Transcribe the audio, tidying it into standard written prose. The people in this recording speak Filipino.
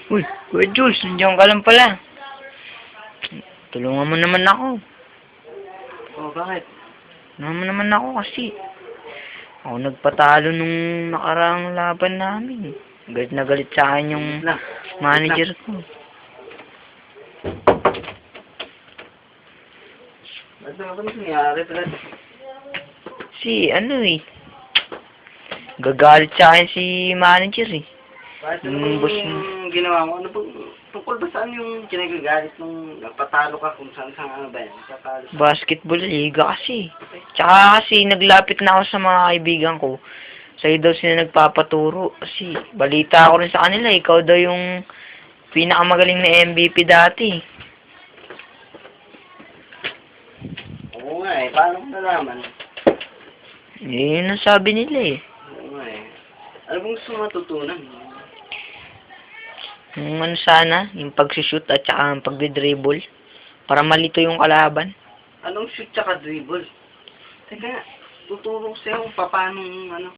Uy, Kuya Jules, nandiyan ka lang pala. Tulungan mo naman ako. Oh, bakit? Tulungan mo naman ako kasi. Ako nagpatalo nung nakaraang laban namin. Galit na galit sa akin yung manager ko. Ano ba nangyari pala? Gagalit sa akin si manager eh. Bakit Yung boss mo. yung ginawa mo? Ano bang, tungkol ba saan yung kinagagalit nung nagpatalo ka kung saan ano ba yan? Nagpatalo sa... Basketball liga kasi. Tsaka kasi naglapit na ako sa mga kaibigan ko. Sa'yo daw sila nagpapaturo. Kasi balita ako rin sa kanila. Ikaw daw yung pinakamagaling na MVP dati. Oo nga eh, paano mo nalaman? Yun ang sabi nila eh. Oo nga eh. Ano bang gusto mo matutunan? Yung ano sana, yung pagsushoot at saka ang pagdidribble. Para malito yung kalaban. Anong shoot tsaka dribble? Teka nga, tuturo ko sa'yo kung paano ano.